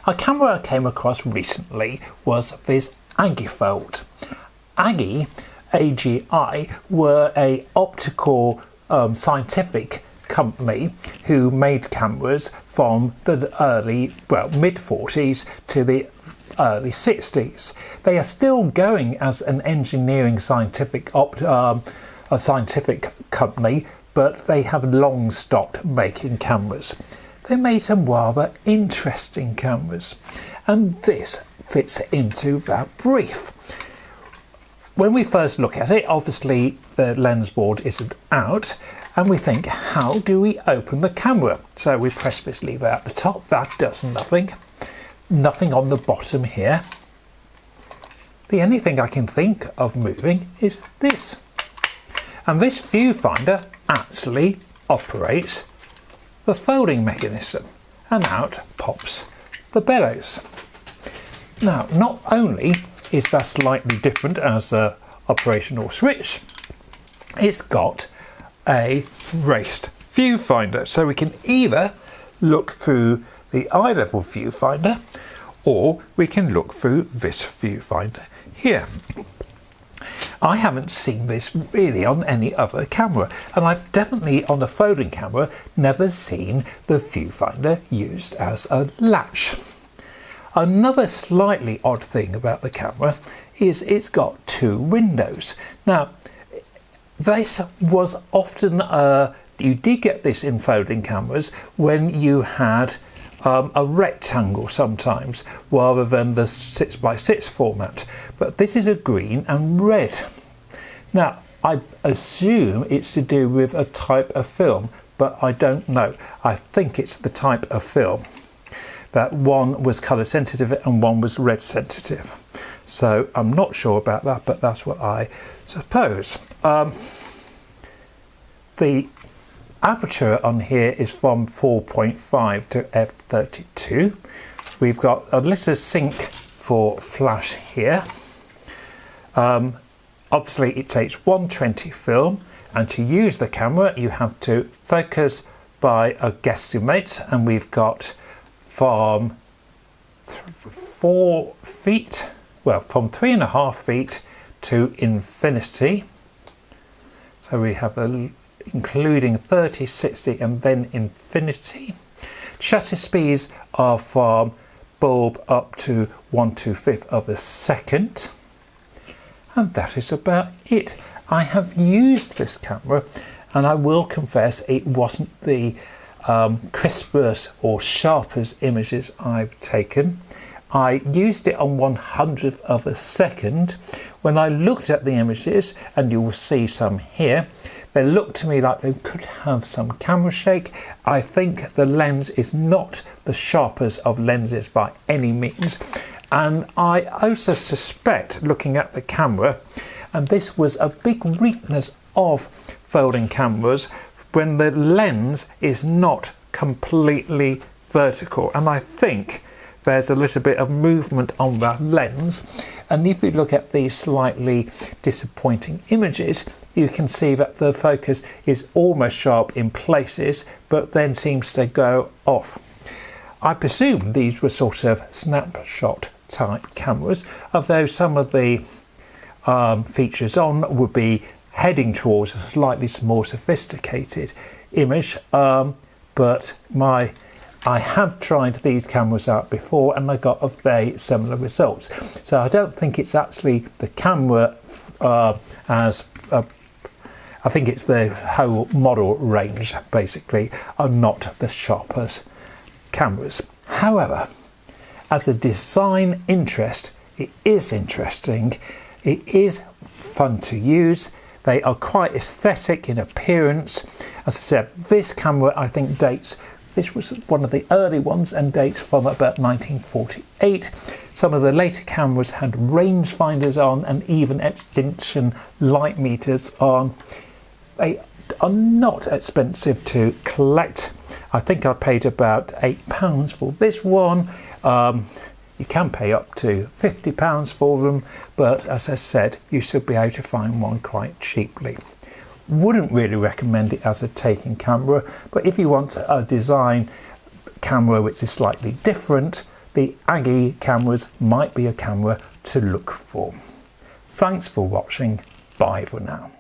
A camera I came across recently was this Agifold. AGI, were a optical scientific company who made cameras from the mid-40s to the early 60s. They are still going as an engineering scientific company, but they have long stopped making cameras. They made some rather interesting cameras, and this fits into that brief. When we first look at it, obviously the lens board isn't out, and we think, how do we open the camera? So we press this lever at the top, that does nothing. Nothing on the bottom here. The only thing I can think of moving is this. And this viewfinder actually operates the folding mechanism, and out pops the bellows. Now, not only is that slightly different as an operational switch, it's got a raised viewfinder, so we can either look through the eye level viewfinder or we can look through this viewfinder here. I haven't seen this really on any other camera, and I've definitely on a folding camera never seen the viewfinder used as a latch. Another slightly odd thing about the camera is it's got two windows. Now, this was often, you did get this in folding cameras when you had a rectangle sometimes rather than the 6x6 format, but this is a green and red. Now, I assume it's to do with a type of film, but I don't know. I think it's the type of film, that one was colour sensitive and one was red sensitive. So I'm not sure about that, but that's what I suppose. The aperture on here is from 4.5 to f32. We've got a little sync for flash here. Obviously it takes 120 film, and to use the camera you have to focus by a guesstimate, and we've got from 4 feet, well, from 3.5 feet to infinity. So we have including 30, 60 and then infinity. Shutter speeds are from bulb up to 1/2 of a second, and that is about it. I have used this camera, and I will confess it wasn't the crispest or sharpest images I've taken. I used it on 1/100th of a second. When I looked at the images, and you will see some here, they look to me like they could have some camera shake. I think the lens is not the sharpest of lenses by any means. And I also suspect, looking at the camera, and this was a big weakness of folding cameras, when the lens is not completely vertical. And I think there's a little bit of movement on that lens. And if you look at these slightly disappointing images, you can see that the focus is almost sharp in places, but then seems to go off. I presume these were sort of snapshot type cameras, although some of the features on would be heading towards a slightly more sophisticated image, but I have tried these cameras out before and I got a very similar results. So I don't think it's actually the camera I think it's the whole model range basically are not the sharpest cameras. However, as a design interest, it is interesting, it is fun to use, they are quite aesthetic in appearance. As I said, this camera I think dates, this was one of the early ones and dates from about 1948. Some of the later cameras had rangefinders on and even extinction light meters on. They are not expensive to collect. I think I paid about £8 for this one. You can pay up to £50 for them, but as I said, you should be able to find one quite cheaply. Wouldn't really recommend it as a taking camera, but if you want a design camera which is slightly different, the Agi cameras might be a camera to look for. Thanks for watching. Bye for now.